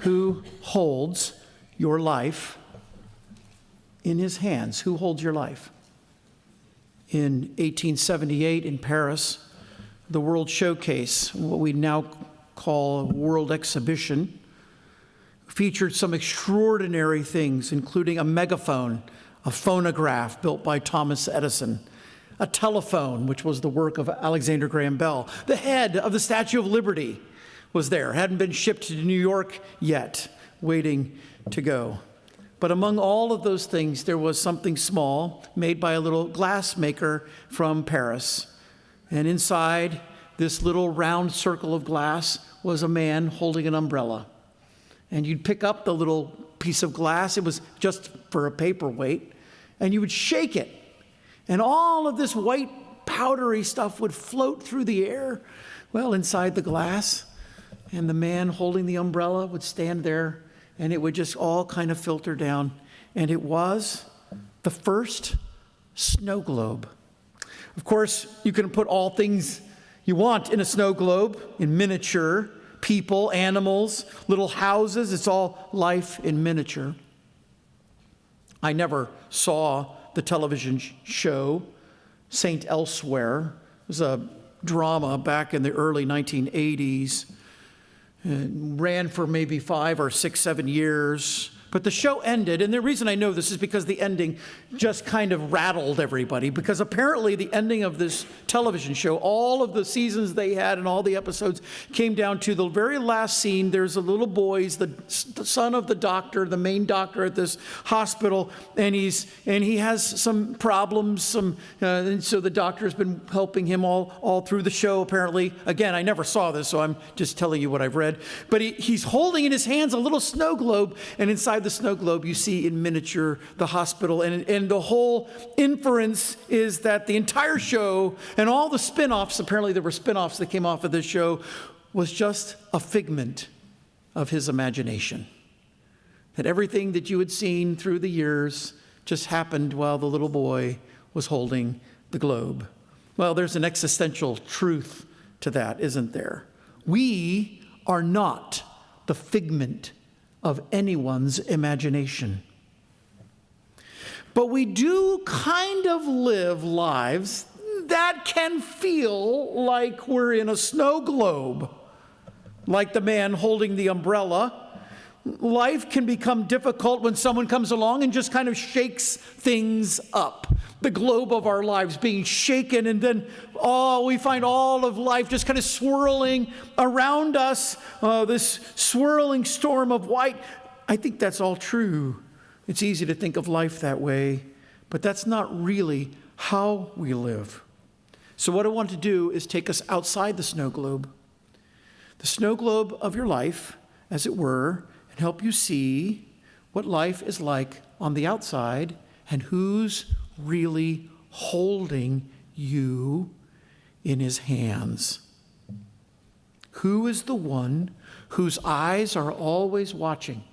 who holds your life in his hands. Who holds your life? In 1878 in Paris, the World Showcase, what we now call a World Exhibition, featured some extraordinary things, including a megaphone, a phonograph built by Thomas Edison, a telephone, which was the work of Alexander Graham Bell. The head of the Statue of Liberty was there, hadn't been shipped to New York yet, waiting to go. But among all of those things, there was something small made by a little glass maker from Paris. And inside this little round circle of glass was a man holding an umbrella. And you'd pick up the little piece of glass, it was just for a paperweight, and you would shake it. And all of this white powdery stuff would float through the air, well, inside the glass. And the man holding the umbrella would stand there, and it would just all kind of filter down. And it was the first snow globe. Of course, you can put all things you want in a snow globe, in miniature, people, animals, little houses. It's all life in miniature. I never saw the television show Saint Elsewhere. It was a drama back in the early 1980s. It ran for maybe 5 or 6, 7 years. But the show ended, and the reason I know this is because the ending just kind of rattled everybody, because apparently the ending of this television show, all of the seasons they had and all the episodes came down to the very last scene. There's a little boy, he's the son of the doctor, the main doctor at this hospital, and he has some problems, and so the doctor's been helping him all through the show, apparently. Again, I never saw this, so I'm just telling you what I've read. But he's holding in his hands a little snow globe, and inside the snow globe, you see in miniature the hospital. And the whole inference is that the entire show and all the spin-offs, apparently there were spin-offs that came off of this show, was just a figment of his imagination. That everything that you had seen through the years just happened while the little boy was holding the globe. Well, there's an existential truth to that, isn't there? We are not the figment of anyone's imagination. But we do kind of live lives that can feel like we're in a snow globe, like the man holding the umbrella. Life can become difficult when someone comes along and just kind of shakes things up. The globe of our lives being shaken, and then we find all of life just kind of swirling around us, this swirling storm of white. I think that's all true. It's easy to think of life that way, but that's not really how we live. So what I want to do is take us outside the snow globe of your life, as it were, and help you see what life is like on the outside and who's really holding you in his hands. Who is the one whose eyes are always watching,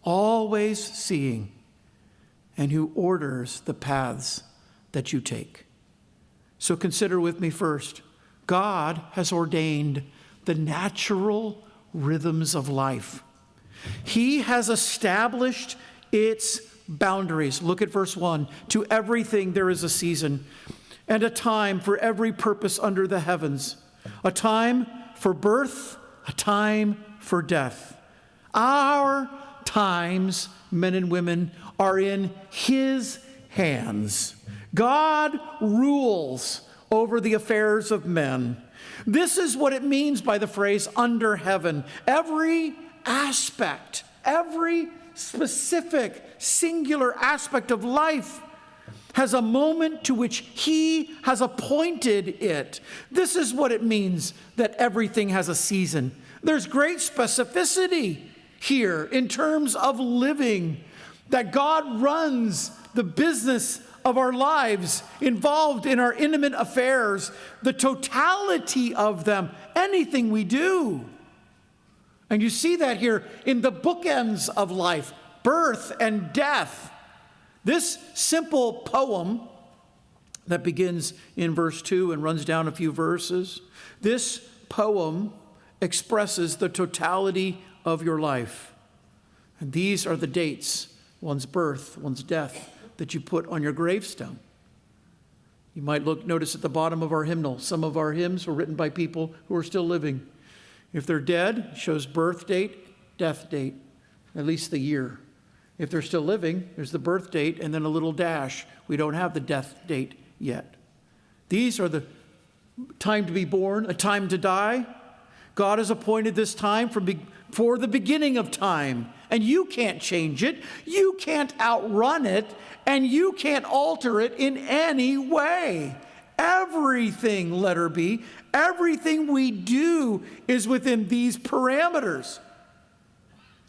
always seeing, and who orders the paths that you take? So consider with me first, God has ordained the natural rhythms of life. He has established its boundaries. Look at verse 1. To everything there is a season and a time for every purpose under the heavens. A time for birth, a time for death. Our times, men and women, are in His hands. God rules over the affairs of men. This is what it means by the phrase under heaven. Every aspect, every specific, singular aspect of life has a moment to which He has appointed it. This is what it means that everything has a season. There's great specificity here in terms of living, that God runs the business of our lives, involved in our intimate affairs, the totality of them, anything we do. And you see that here in the bookends of life, birth and death. This simple poem that begins in verse 2 and runs down a few verses, this poem expresses the totality of your life. And these are the dates, one's birth, one's death, that you put on your gravestone. You might notice at the bottom of our hymnal, some of our hymns were written by people who are still living. If they're dead, it shows birth date, death date, at least the year. If they're still living, there's the birth date and then a little dash. We don't have the death date yet. These are the time to be born, a time to die. God has appointed this time for the beginning of time, and you can't change it, you can't outrun it, and you can't alter it in any way. Everything, letter B, everything we do is within these parameters.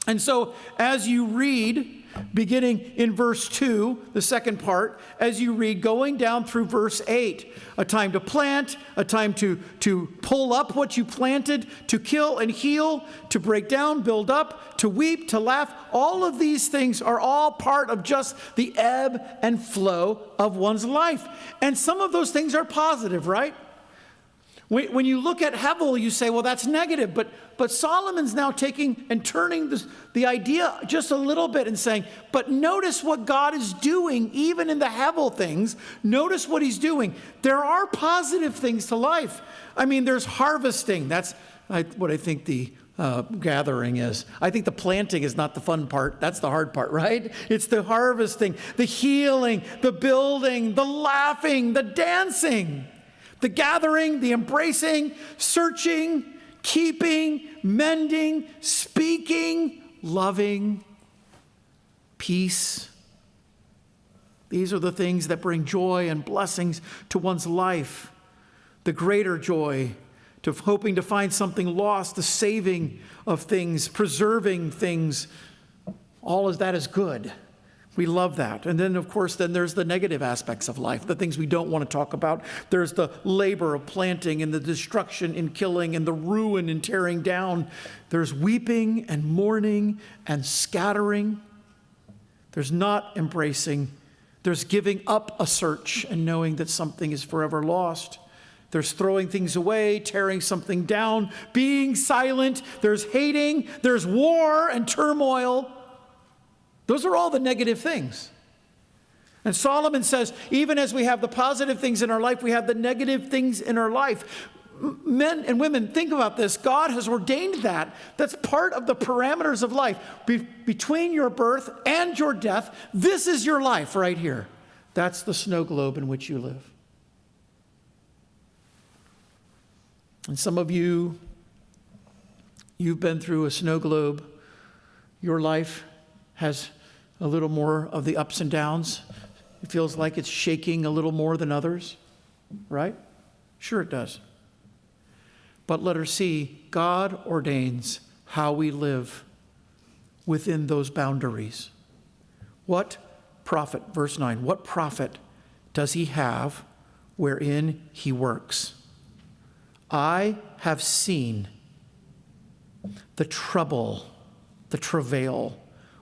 And so as you read, beginning in verse 2, the second part, as you read, going down through verse 8, a time to plant, a time to pull up what you planted, to kill and heal, to break down, build up, to weep, to laugh. All of these things are all part of just the ebb and flow of one's life. And some of those things are positive, right? When you look at Hevel, you say, well, that's negative. But Solomon's now taking and turning the idea just a little bit and saying, but notice what God is doing, even in the Hevel things. Notice what he's doing. There are positive things to life. I mean, there's harvesting. That's what I think the gathering is. I think the planting is not the fun part. That's the hard part, right? It's the harvesting, the healing, the building, the laughing, the dancing. The gathering, the embracing, searching, keeping, mending, speaking, loving, peace. These are the things that bring joy and blessings to one's life. The greater joy, to hoping to find something lost, the saving of things, preserving things. All of that is good. We love that. And then, of course, there's the negative aspects of life, the things we don't want to talk about. There's the labor of planting and the destruction in killing and the ruin in tearing down. There's weeping and mourning and scattering. There's not embracing. There's giving up a search and knowing that something is forever lost. There's throwing things away, tearing something down, being silent. There's hating. There's war and turmoil. Those are all the negative things. And Solomon says, even as we have the positive things in our life, we have the negative things in our life. Men and women, think about this. God has ordained that. That's part of the parameters of life. Between your birth and your death, this is your life right here. That's the snow globe in which you live. And some of you've been through a snow globe. Your life has a little more of the ups and downs. It feels like it's shaking a little more than others, right? Sure it does. But letter C, God ordains how we live within those boundaries. What profit, verse 9, what profit does he have wherein he works? I have seen the trouble, the travail,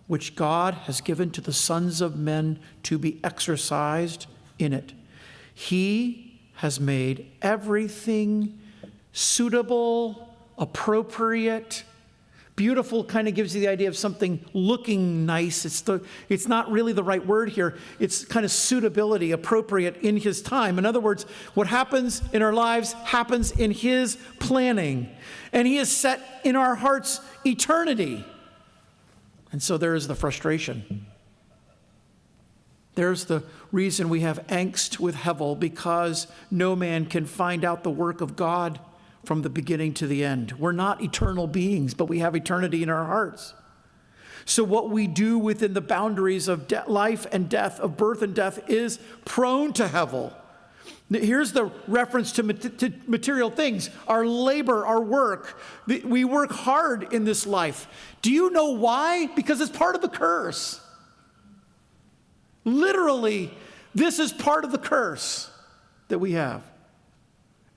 which God has given to the sons of men to be exercised in it. He has made everything suitable, appropriate. Beautiful kind of gives you the idea of something looking nice. It's not really the right word here. It's kind of suitability, appropriate in his time. In other words, what happens in our lives happens in his planning. And he has set in our hearts eternity. And so there is the frustration. There's the reason we have angst with Hevel, because no man can find out the work of God from the beginning to the end. We're not eternal beings, but we have eternity in our hearts. So what we do within the boundaries of life and death, of birth and death, is prone to Hevel. Here's the reference to material things, our labor, our work. We work hard in this life. Do you know why? Because it's part of the curse. Literally, this is part of the curse that we have.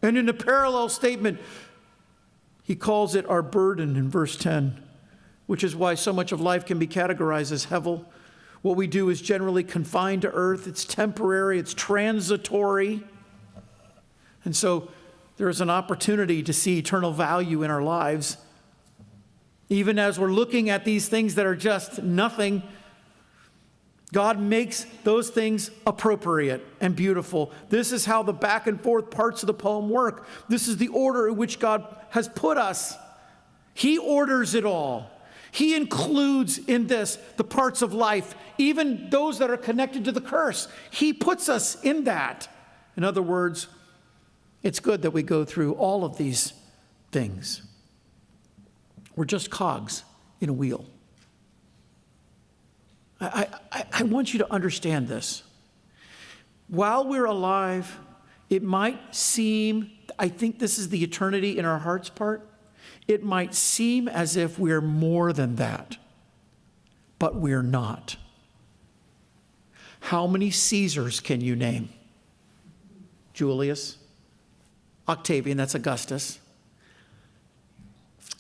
And in a parallel statement, he calls it our burden in verse 10, which is why so much of life can be categorized as Hevel. What we do is generally confined to earth. It's temporary. It's transitory. And so there is an opportunity to see eternal value in our lives Even as we're looking at these things that are just nothing, God makes those things appropriate and beautiful. This is how the back and forth parts of the poem work. This is the order in which God has put us. He orders it all. He includes in this the parts of life, even those that are connected to the curse. He puts us in that. In other words, it's good that we go through all of these things. We're just cogs in a wheel. I want you to understand this. While we're alive, it might seem, I think this is the eternity in our hearts part, it might seem as if we're more than that, but we're not. How many Caesars can you name? Julius, Octavian, that's Augustus,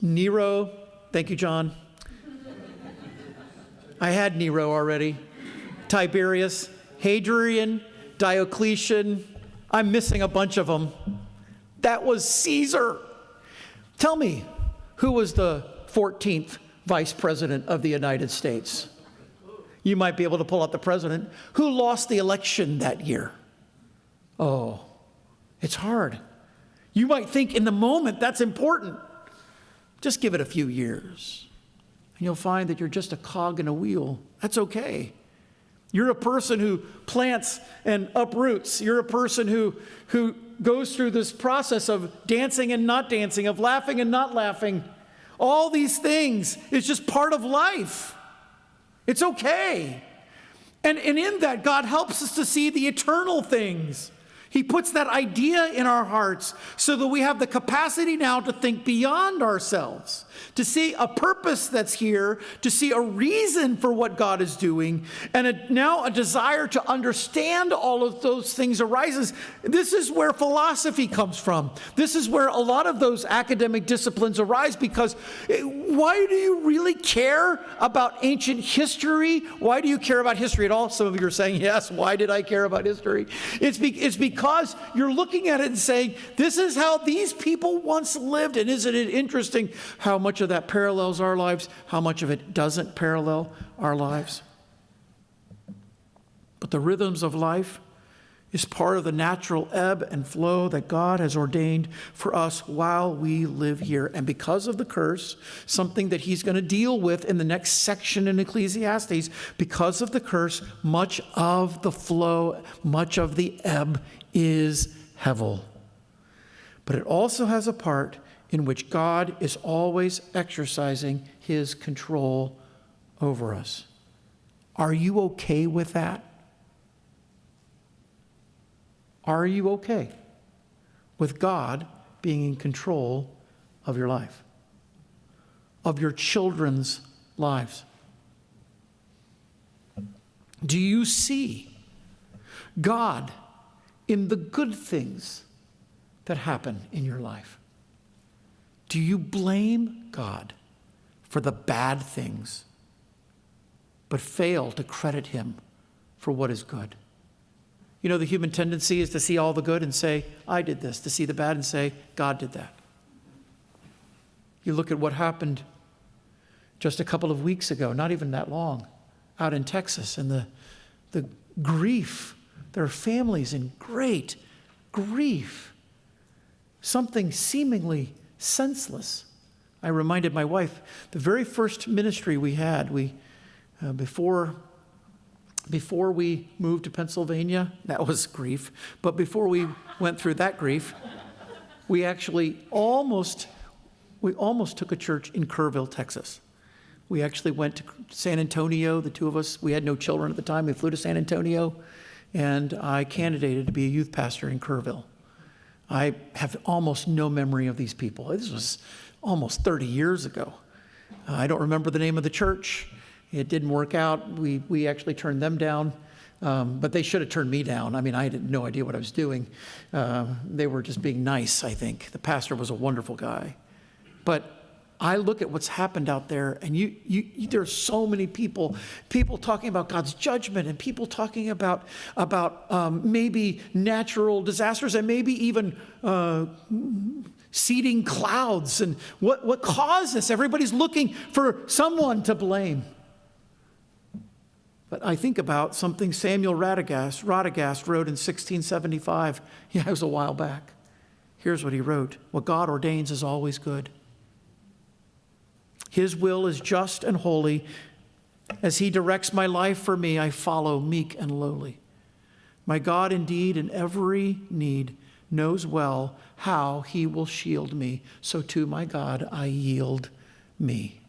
Nero, thank you, John. I had Nero already. Tiberius, Hadrian, Diocletian. I'm missing a bunch of them. That was Caesar. Tell me, who was the 14th vice president of the United States? You might be able to pull out the president. Who lost the election that year? Oh, it's hard. You might think in the moment that's important. Just give it a few years, and you'll find that you're just a cog in a wheel. That's okay. You're a person who plants and uproots. You're a person who goes through this process of dancing and not dancing, of laughing and not laughing. All these things is just part of life. It's okay. And in that, God helps us to see the eternal things. He puts that idea in our hearts so that we have the capacity now to think beyond ourselves, to see a purpose that's here, to see a reason for what God is doing, and now a desire to understand all of those things arises. This is where philosophy comes from. This is where a lot of those academic disciplines arise, because why do you really care about ancient history? Why do you care about history at all? Some of you are saying, yes, why did I care about history? It's because you're looking at it and saying, this is how these people once lived. And isn't it interesting how much of that parallels our lives, how much of it doesn't parallel our lives? But the rhythms of life is part of the natural ebb and flow that God has ordained for us while we live here. And because of the curse, something that he's going to deal with in the next section in Ecclesiastes, because of the curse, much of the flow, much of the ebb is hevel. But it also has a part in which God is always exercising his control over us. Are you okay with that? Are you okay with God being in control of your life, of your children's lives? Do you see God in the good things that happen in your life? Do you blame God for the bad things, but fail to credit him for what is good? You know, the human tendency is to see all the good and say, I did this, to see the bad and say, God did that. You look at what happened just a couple of weeks ago, not even that long, out in Texas, and the grief. There are families in great grief. Something seemingly senseless. I reminded my wife, the very first ministry we had, before we moved to Pennsylvania, that was grief. But before we went through that grief, we actually almost took a church in Kerrville, Texas. We actually went to San Antonio, the two of us. We had no children at the time. We flew to San Antonio, and I candidated to be a youth pastor in Kerrville. I have almost no memory of these people. This was almost 30 years ago. I don't remember the name of the church. It didn't work out. We actually turned them down, but they should have turned me down. I mean, I had no idea what I was doing. They were just being nice, I think. The pastor was a wonderful guy. But I look at what's happened out there, and there are so many people talking about God's judgment, and people talking about maybe natural disasters, and maybe even seeding clouds. And what caused this? Everybody's looking for someone to blame. But I think about something Samuel Radagast wrote in 1675. Yeah, it was a while back. Here's what he wrote. What God ordains is always good. His will is just and holy. As he directs my life for me, I follow meek and lowly. My God indeed in every need knows well how he will shield me. So to my God I yield me.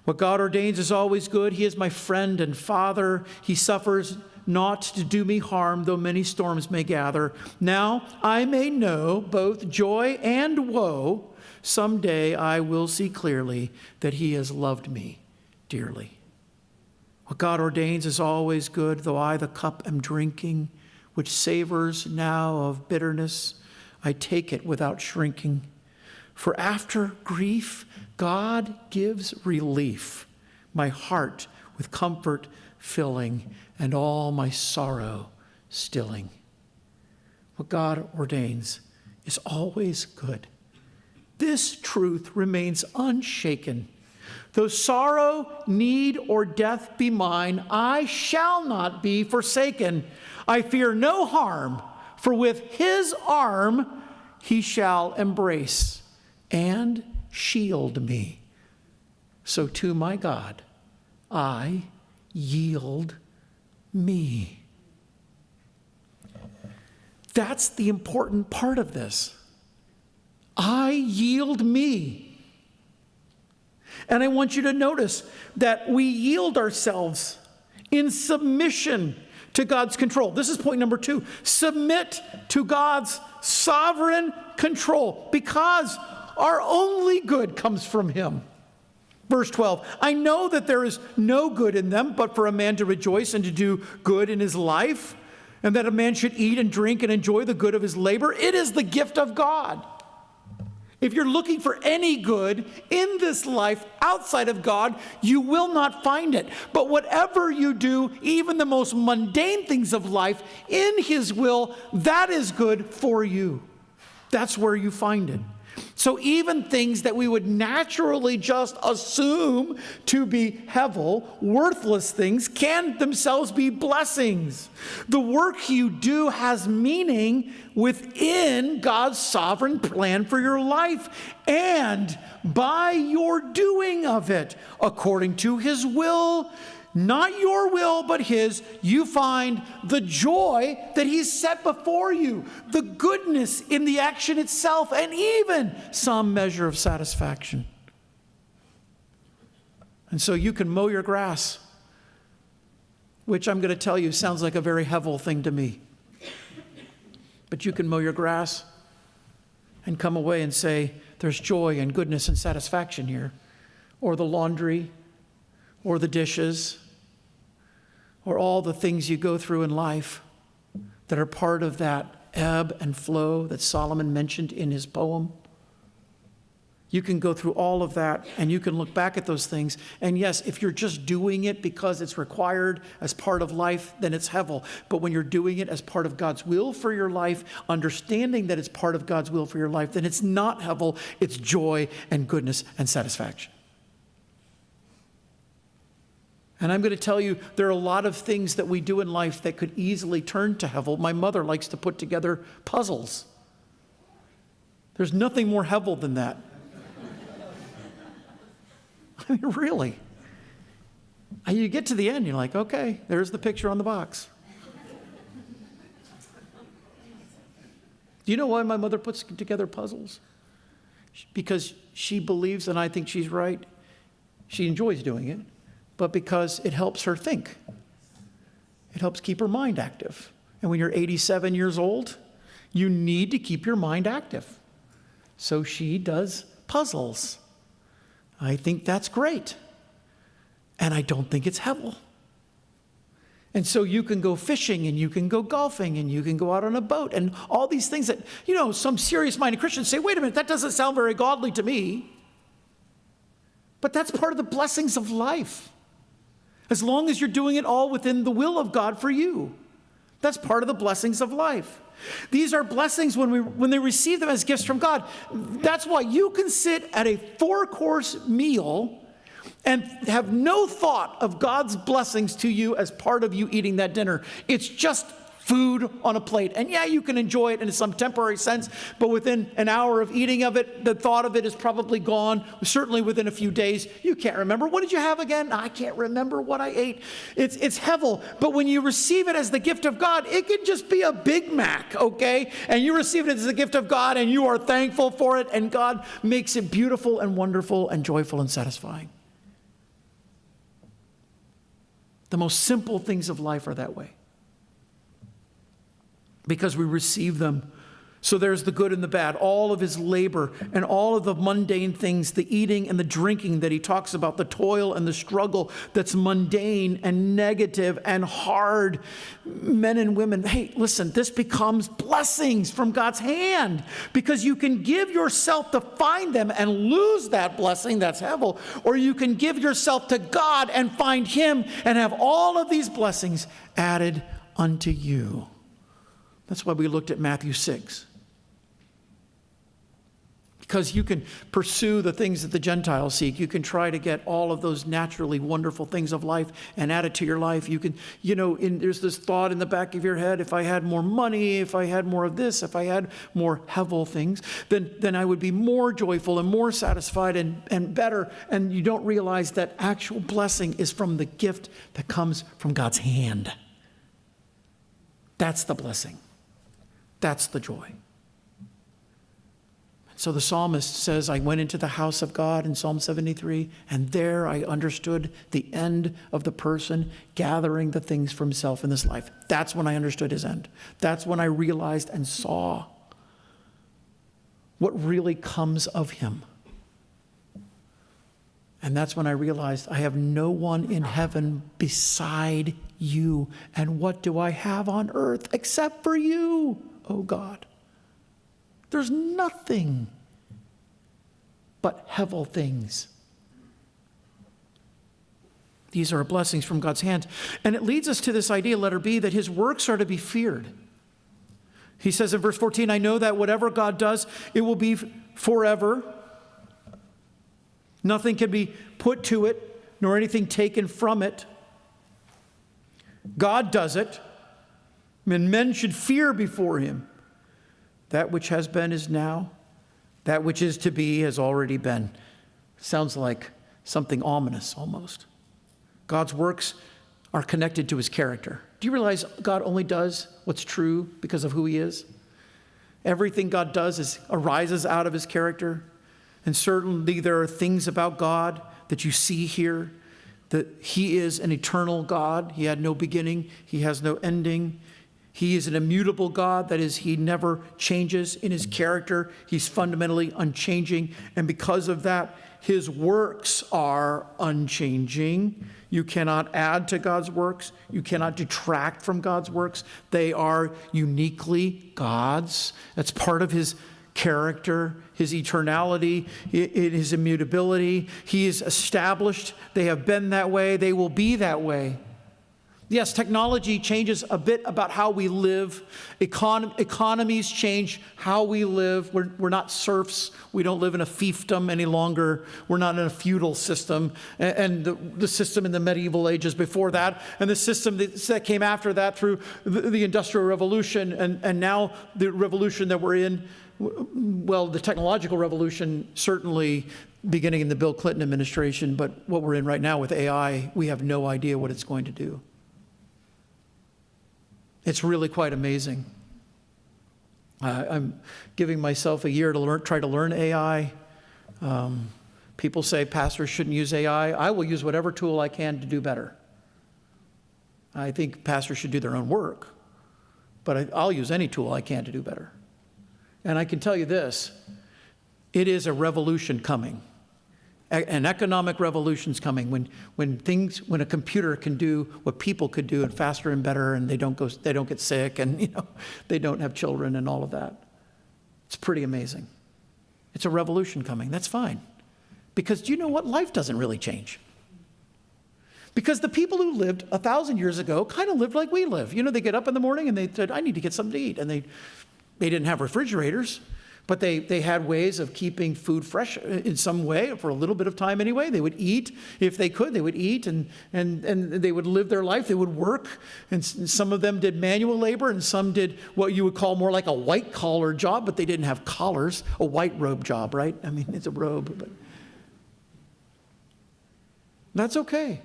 What God ordains is always good. He is my friend and father. He suffers not to do me harm, though many storms may gather. Now I may know both joy and woe. Someday I will see clearly that he has loved me dearly. What God ordains is always good, though I the cup am drinking, which savors now of bitterness. I take it without shrinking. For after grief, God gives relief, my heart with comfort filling, and all my sorrow stilling. What God ordains is always good. This truth remains unshaken. Though sorrow, need, or death be mine, I shall not be forsaken. I fear no harm, for with his arm he shall embrace and shield me. So to my God, I yield me. That's the important part of this. I yield me. And I want you to notice that we yield ourselves in submission to God's control. This is point number 2. Submit to God's sovereign control, because our only good comes from him. Verse 12, I know that there is no good in them, but for a man to rejoice and to do good in his life, and that a man should eat and drink and enjoy the good of his labor. It is the gift of God. If you're looking for any good in this life outside of God, you will not find it. But whatever you do, even the most mundane things of life, in his will, that is good for you. That's where you find it. So even things that we would naturally just assume to be hevel, worthless things, can themselves be blessings. The work you do has meaning within God's sovereign plan for your life, and by your doing of it, according to his will, not your will, but his, you find the joy that he's set before you, the goodness in the action itself, and even some measure of satisfaction. And so you can mow your grass, which I'm going to tell you sounds like a very hevel thing to me. But you can mow your grass and come away and say, there's joy and goodness and satisfaction here. Or the laundry, or the dishes, or all the things you go through in life that are part of that ebb and flow that Solomon mentioned in his poem. You can go through all of that, and you can look back at those things. And yes, if you're just doing it because it's required as part of life, then it's hevel. But when you're doing it as part of God's will for your life, understanding that it's part of God's will for your life, then it's not hevel, it's joy and goodness and satisfaction. And I'm going to tell you, there are a lot of things that we do in life that could easily turn to hevel. My mother likes to put together puzzles. There's nothing more hevel than that. I mean, really. You get to the end, you're like, okay, there's the picture on the box. Do you know why my mother puts together puzzles? Because she believes, and I think she's right, she enjoys doing it, but because it helps her think. It helps keep her mind active. And when you're 87 years old, you need to keep your mind active. So she does puzzles. I think that's great. And I don't think it's hevel. And so you can go fishing, and you can go golfing, and you can go out on a boat, and all these things that, some serious-minded Christians say, wait a minute, that doesn't sound very godly to me. But that's part of the blessings of life. As long as you're doing it all within the will of God for you. That's part of the blessings of life. These are blessings when they receive them as gifts from God. That's why you can sit at a 4-course meal and have no thought of God's blessings to you as part of you eating that dinner. It's just food on a plate. And yeah, you can enjoy it in some temporary sense, but within an hour of eating of it, the thought of it is probably gone. Certainly within a few days, you can't remember. What did you have again? I can't remember what I ate. It's hevel. But when you receive it as the gift of God, it can just be a Big Mac, okay? And you receive it as the gift of God, and you are thankful for it, and God makes it beautiful and wonderful and joyful and satisfying. The most simple things of life are that way, because we receive them. So there's the good and the bad, all of his labor and all of the mundane things, the eating and the drinking that he talks about, the toil and the struggle that's mundane and negative and hard. Men and women, hey, listen, this becomes blessings from God's hand, because you can give yourself to find them and lose that blessing, that's hevel, or you can give yourself to God and find him and have all of these blessings added unto you. That's why we looked at Matthew 6. Because you can pursue the things that the Gentiles seek. You can try to get all of those naturally wonderful things of life and add it to your life. You can, there's this thought in the back of your head, if I had more money, if I had more of this, if I had more hevel things, then I would be more joyful and more satisfied and better. And you don't realize that actual blessing is from the gift that comes from God's hand. That's the blessing. That's the joy. So the psalmist says, I went into the house of God in Psalm 73, and there I understood the end of the person gathering the things for himself in this life. That's when I understood his end. That's when I realized and saw what really comes of him. And that's when I realized I have no one in heaven beside you. And what do I have on earth except for you, oh God? There's nothing but hevel things. These are blessings from God's hand. And it leads us to this idea, letter B, that his works are to be feared. He says in verse 14, I know that whatever God does, it will be forever. Nothing can be put to it, nor anything taken from it. God does it, and men should fear before him. That which has been is now. That which is to be has already been. Sounds like something ominous almost. God's works are connected to his character. Do you realize God only does what's true because of who he is? Everything God does arises out of his character. And certainly there are things about God that you see here, that he is an eternal God. He had no beginning. He has no ending. He is an immutable God. That is, he never changes in his character. He's fundamentally unchanging. And because of that, his works are unchanging. You cannot add to God's works. You cannot detract from God's works. They are uniquely God's. That's part of his character, his eternality, his immutability. He is established. They have been that way. They will be that way. Yes, technology changes a bit about how we live. Economies change how we live. We're not serfs. We don't live in a fiefdom any longer. We're not in a feudal system. And the system in the medieval ages before that, and the system that came after that through the Industrial Revolution, and now the revolution that we're in, well, the technological revolution, certainly beginning in the Bill Clinton administration, but what we're in right now with AI, we have no idea what it's going to do. It's really quite amazing. I'm giving myself a year to try to learn AI. People say pastors shouldn't use AI. I will use whatever tool I can to do better. I think pastors should do their own work, but I'll use any tool I can to do better. And I can tell you this, it is a revolution coming. An economic revolution's coming when a computer can do what people could do and faster and better, and they don't get sick, and they don't have children and all of that. It's pretty amazing. It's a revolution coming. That's fine. Because do you know what? Life doesn't really change. Because the people who lived 1,000 years ago kind of lived like we live. They get up in the morning and they said, I need to get something to eat. And they didn't have refrigerators, but they had ways of keeping food fresh in some way for a little bit of time anyway. They would eat if they could. They would eat and they would live their life. They would work. And some of them did manual labor and some did what you would call more like a white collar job, but they didn't have collars, a white robe job, right? I mean, it's a robe, but that's okay.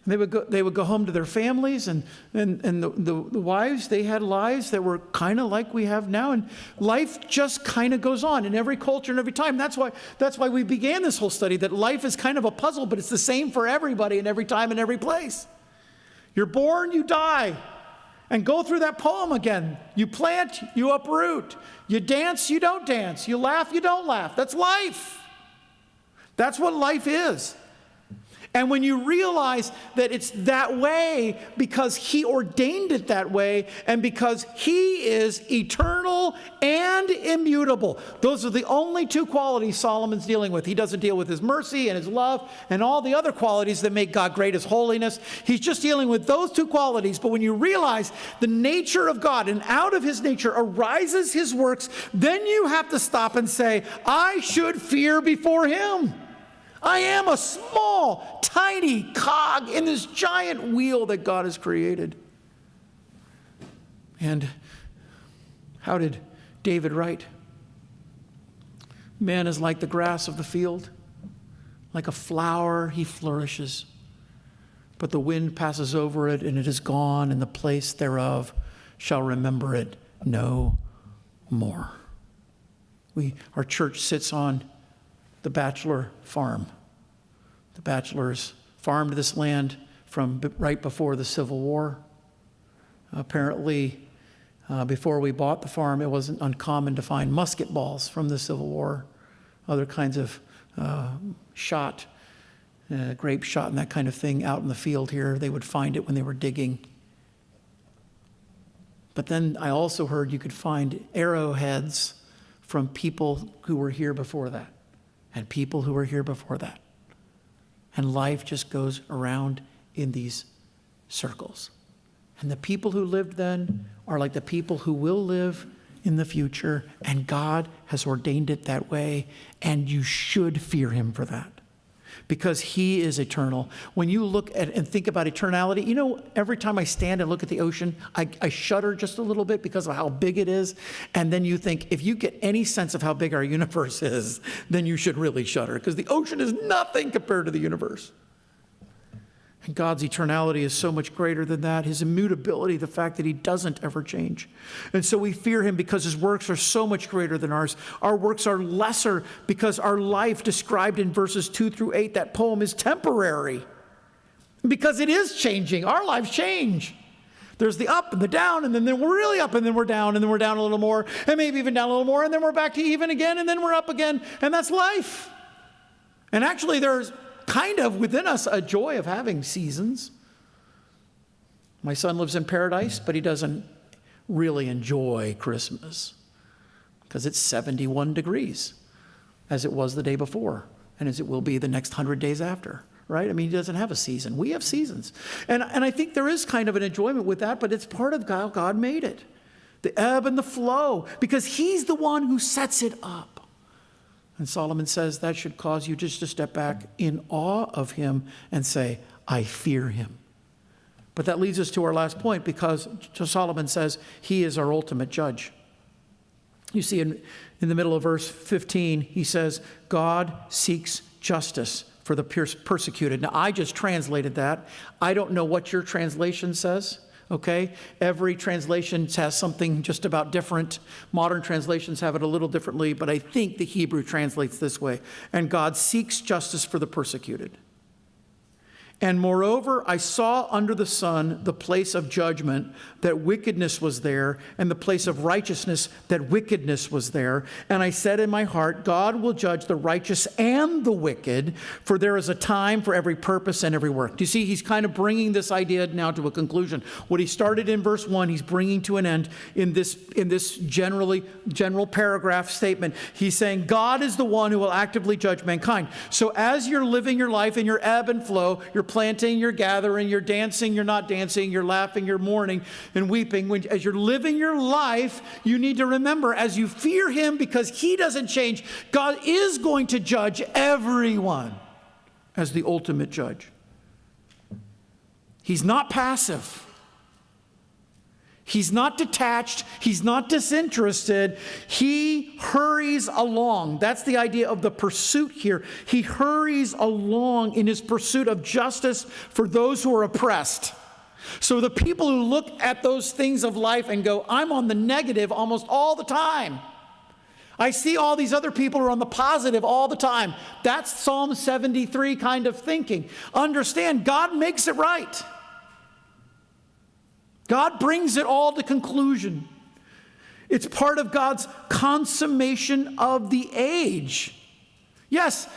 They would go home to their families, and the wives, they had lives that were kind of like we have now, and life just kind of goes on in every culture and every time. That's why we began this whole study, that life is kind of a puzzle, but it's the same for everybody and every time and every place. You're born, you die, and go through that poem again. You plant, you uproot. You dance, you don't dance. You laugh, you don't laugh. That's life. That's what life is. And when you realize that it's that way because he ordained it that way and because he is eternal and immutable. Those are the only two qualities Solomon's dealing with. He doesn't deal with his mercy and his love and all the other qualities that make God great, his holiness. He's just dealing with those two qualities. But when you realize the nature of God and out of his nature arises his works, then you have to stop and say, I should fear before him. I am a small, tiny cog in this giant wheel that God has created. And how did David write? Man is like the grass of the field. Like a flower, he flourishes. But the wind passes over it, and it is gone, and the place thereof shall remember it no more. Our church sits on the bachelor farm. The bachelors farmed this land from right before the Civil War. Apparently, before we bought the farm, it wasn't uncommon to find musket balls from the Civil War, other kinds of shot, grape shot and that kind of thing out in the field here. They would find it when they were digging. But then I also heard you could find arrowheads from people who were here before that, and people who were here before that. And life just goes around in these circles. And the people who lived then are like the people who will live in the future, and God has ordained it that way, and you should fear him for that, because he is eternal. When you look at and think about eternality, every time I stand and look at the ocean, I shudder just a little bit because of how big it is. And then you think, if you get any sense of how big our universe is, then you should really shudder, because the ocean is nothing compared to the universe. And God's eternality is so much greater than that. His immutability, the fact that he doesn't ever change. And so we fear him because his works are so much greater than ours. Our works are lesser because our life described in verses 2-8, that poem, is temporary. Because it is changing. Our lives change. There's the up and the down, and then we're really up, and then we're down, and then we're down a little more, and maybe even down a little more, and then we're back to even again, and then we're up again. And that's life. And actually there's kind of within us a joy of having seasons. My son lives in paradise, but he doesn't really enjoy Christmas because it's 71 degrees, as it was the day before, and as it will be the next 100 days after, right? I mean, he doesn't have a season. We have seasons. And I think there is kind of an enjoyment with that, but it's part of how God made it. The ebb and the flow, because he's the one who sets it up. And Solomon says that should cause you just to step back in awe of him and say, I fear him. But that leads us to our last point, because Solomon says he is our ultimate judge. You see in the middle of verse 15, he says, God seeks justice for the persecuted. Now, I just translated that. I don't know what your translation says. Okay, every translation has something just about different. Modern translations have it a little differently, but I think the Hebrew translates this way. And God seeks justice for the persecuted. And moreover, I saw under the sun the place of judgment, that wickedness was there, and the place of righteousness, that wickedness was there. And I said in my heart, God will judge the righteous and the wicked, for there is a time for every purpose and every work. Do you see, he's kind of bringing this idea now to a conclusion. What he started in verse 1, he's bringing to an end in this general paragraph statement. He's saying God is the one who will actively judge mankind. So as you're living your life in your ebb and flow, your planting, you're gathering, you're dancing, you're not dancing, you're laughing, you're mourning and weeping. As you're living your life, you need to remember, as you fear him because he doesn't change, God is going to judge everyone as the ultimate judge. He's not passive. He's not detached. He's not disinterested. He hurries along. That's the idea of the pursuit here. He hurries along in his pursuit of justice for those who are oppressed. So the people who look at those things of life and go, I'm on the negative almost all the time. I see all these other people who are on the positive all the time. That's Psalm 73 kind of thinking. Understand, God makes it right. God brings it all to conclusion. It's part of God's consummation of the age. Yes,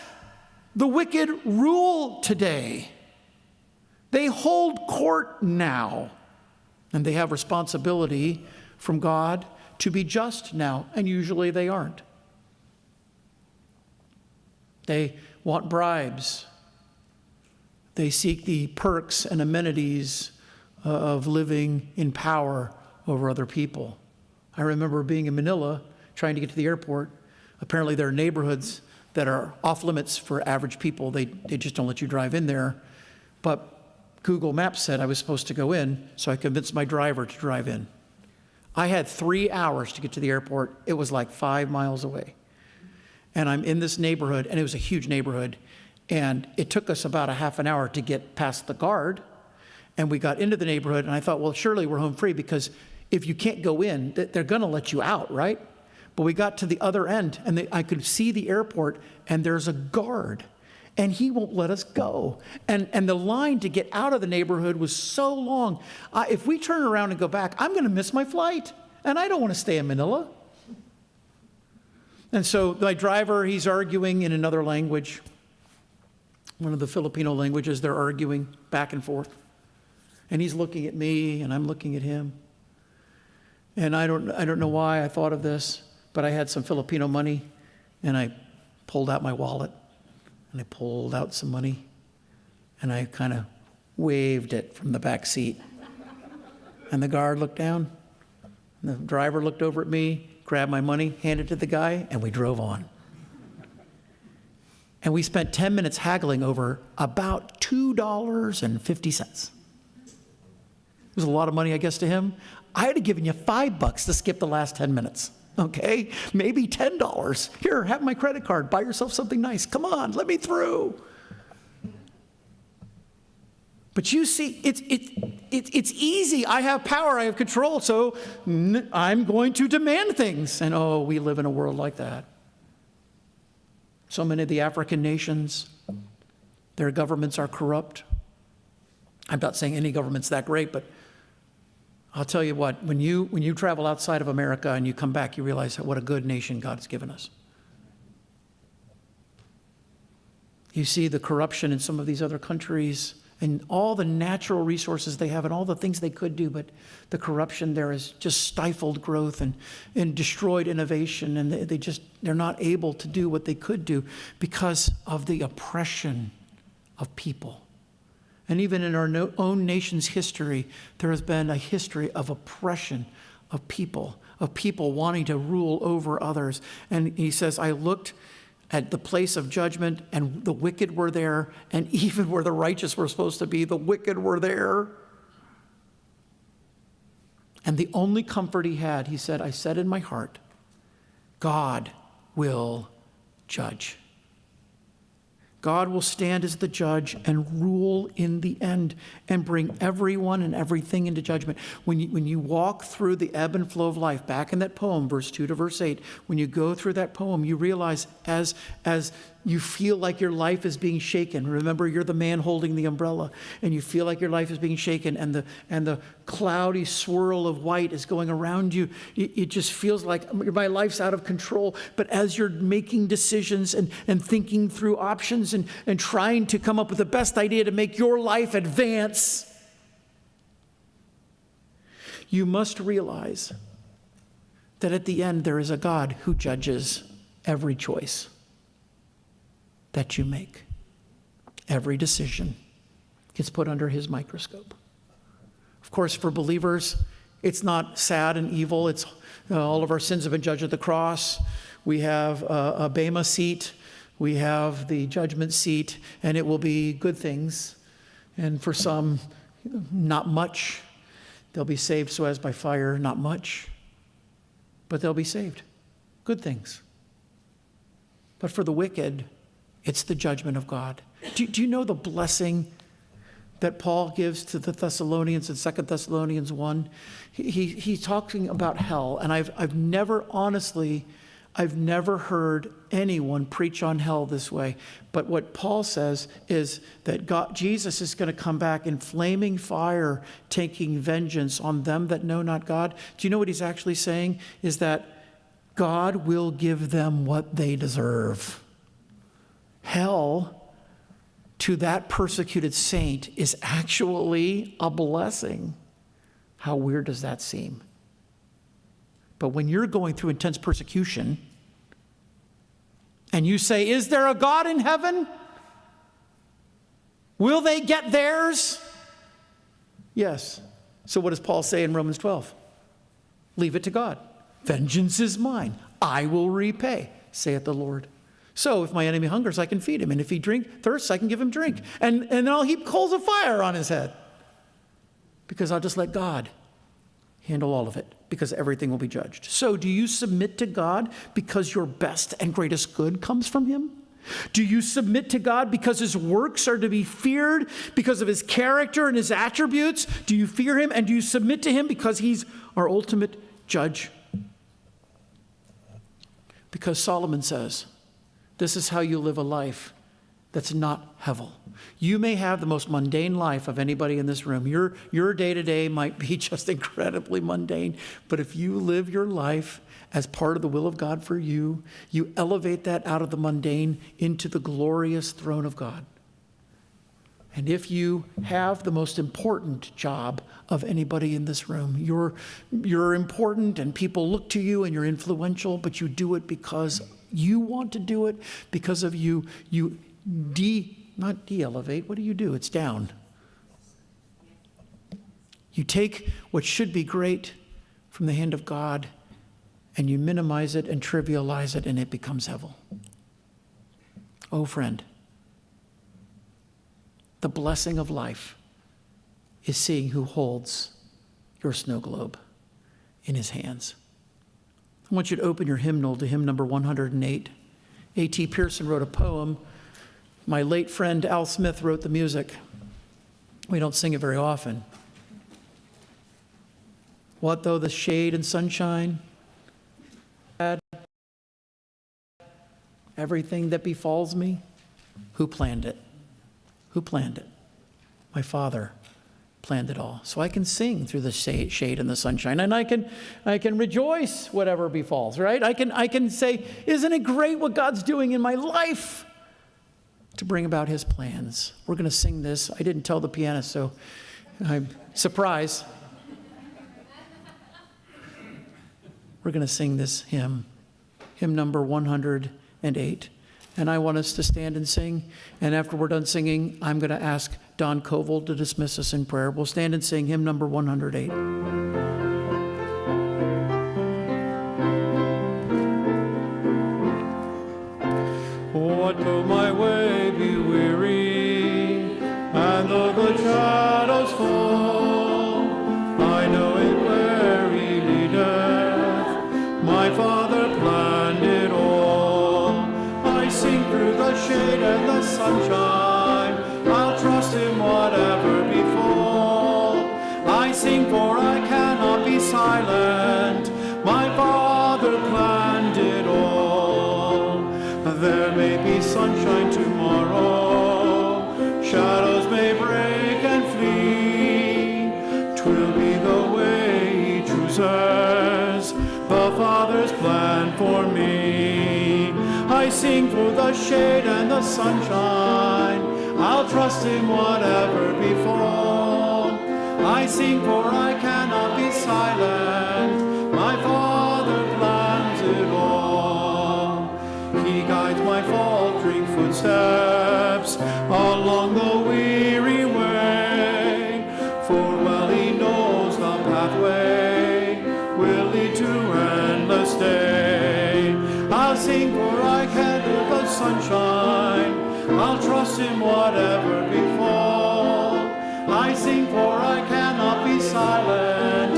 the wicked rule today. They hold court now, and they have responsibility from God to be just now, and usually they aren't. They want bribes. They seek the perks and amenities of living in power over other people. I remember being in Manila, trying to get to the airport. Apparently there are neighborhoods that are off limits for average people. They just don't let you drive in there. But Google Maps said I was supposed to go in, so I convinced my driver to drive in. I had 3 hours to get to the airport. It was like 5 miles away. And I'm in this neighborhood, and it was a huge neighborhood. And it took us about a half an hour to get past the guard. And we got into the neighborhood, and I thought, well, surely we're home free, because if you can't go in, they're going to let you out, right? But we got to the other end, and I could see the airport, and there's a guard, and he won't let us go. And the line to get out of the neighborhood was so long. If we turn around and go back, I'm going to miss my flight, and I don't want to stay in Manila. And so my driver, he's arguing in another language, one of the Filipino languages. They're arguing back and forth. And he's looking at me, and I'm looking at him. And I don't know why I thought of this, but I had some Filipino money, and I pulled out my wallet, and I pulled out some money, and I kind of waved it from the back seat. And the guard looked down, and the driver looked over at me, grabbed my money, handed it to the guy, and we drove on. And we spent 10 minutes haggling over about $2.50. It was a lot of money, I guess, to him. I had given you $5 to skip the last 10 minutes, okay? Maybe $10. Here, have my credit card. Buy yourself something nice. Come on, let me through. But you see, it's easy. I have power. I have control. So I'm going to demand things. And oh, we live in a world like that. So many of the African nations, their governments are corrupt. I'm not saying any government's that great, but I'll tell you what, when you travel outside of America and you come back, you realize what a good nation God's given us. You see the corruption in some of these other countries and all the natural resources they have and all the things they could do, but the corruption there has just stifled growth and destroyed innovation, and they're not able to do what they could do because of the oppression of people. And even in our own nation's history, there has been a history of oppression of people wanting to rule over others. And he says, I looked at the place of judgment, and the wicked were there, and even where the righteous were supposed to be, the wicked were there. And the only comfort he had, he said, I said in my heart, God will judge. God will stand as the judge and rule in the end and bring everyone and everything into judgment. When you walk through the ebb and flow of life, back in that poem, verse 2 to verse 8, when you go through that poem, you realize as you feel like your life is being shaken. Remember, you're the man holding the umbrella, and you feel like your life is being shaken, and the cloudy swirl of white is going around you. It just feels like my life's out of control. But as you're making decisions and thinking through options and trying to come up with the best idea to make your life advance, you must realize that at the end there is a God who judges every choice that you make, every decision, gets put under his microscope. Of course, for believers, it's not sad and evil. It's all of our sins have been judged at the cross. We have a Bema seat. We have the judgment seat, and it will be good things. And for some, not much. They'll be saved so as by fire, not much. But they'll be saved. Good things. But for the wicked, it's the judgment of God. Do you know the blessing that Paul gives to the Thessalonians in 2 Thessalonians 1? He's talking about hell, and I've never heard anyone preach on hell this way. But what Paul says is that Jesus is going to come back in flaming fire, taking vengeance on them that know not God. Do you know what he's actually saying? Is that God will give them what they deserve. Hell, to that persecuted saint, is actually a blessing. How weird does that seem? But when you're going through intense persecution and you say, is there a God in heaven? Will they get theirs? Yes. So what does Paul say in Romans 12? Leave it to God. Vengeance is mine. I will repay, saith the Lord. So if my enemy hungers, I can feed him. And if he thirsts, I can give him drink. And then I'll heap coals of fire on his head. Because I'll just let God handle all of it. Because everything will be judged. So do you submit to God because your best and greatest good comes from him? Do you submit to God because his works are to be feared, because of his character and his attributes? Do you fear him, and do you submit to him because he's our ultimate judge? Because Solomon says, this is how you live a life that's not hevel. You may have the most mundane life of anybody in this room. Your day-to-day might be just incredibly mundane, but if you live your life as part of the will of God for you, you elevate that out of the mundane into the glorious throne of God. And if you have the most important job of anybody in this room, you're important and people look to you and you're influential, but you do it because you want to do it, because of you not de-elevate. What do? It's down. You take what should be great from the hand of God and you minimize it and trivialize it, and it becomes hevel. Oh, friend, the blessing of life is seeing who holds your snow globe in his hands. I want you to open your hymnal to hymn number 108. A.T. Pearson wrote a poem. My late friend Al Smith wrote the music. We don't sing it very often. What though the shade and sunshine, everything that befalls me? Who planned it? Who planned it? My Father planned it all. So I can sing through the shade and the sunshine, and I can rejoice whatever befalls, right? I can say, isn't it great what God's doing in my life to bring about his plans? We're going to sing this. I didn't tell the pianist, so I'm surprised. We're going to sing this hymn number 108. And I want us to stand and sing. And after we're done singing, I'm going to ask Don Koval to dismiss us in prayer. We'll stand and sing hymn number 108. What though my way be weary, and though the shadows fall, I know it where he leadeth. My Father planned it all. I sing through the shade and the sunshine. I'll trust him whatever befall. I sing for I cannot be silent. My Father planned it all. There may be sunshine tomorrow, shadows may break and flee. 'Twill be the way he chooses, the Father's plan for me. I sing through the shade and the sunshine, I'll trust him whatever befall. I sing for I cannot be silent, my Father plans it all. He guides my faltering footsteps along the weary way. trust him whatever befall. I sing for I cannot be silent.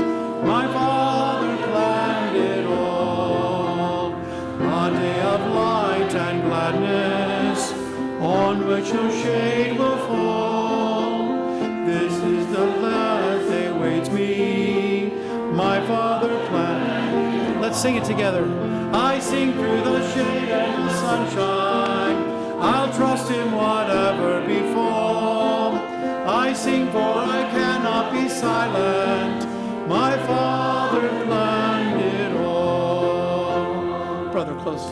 My Father planned it all. A day of light and gladness, on which no shade will fall. This is the last day waits me. My Father planned. Let's sing it together. I sing through the shade and the sunshine. I'll trust him whatever befall. I sing for I cannot be silent. My Father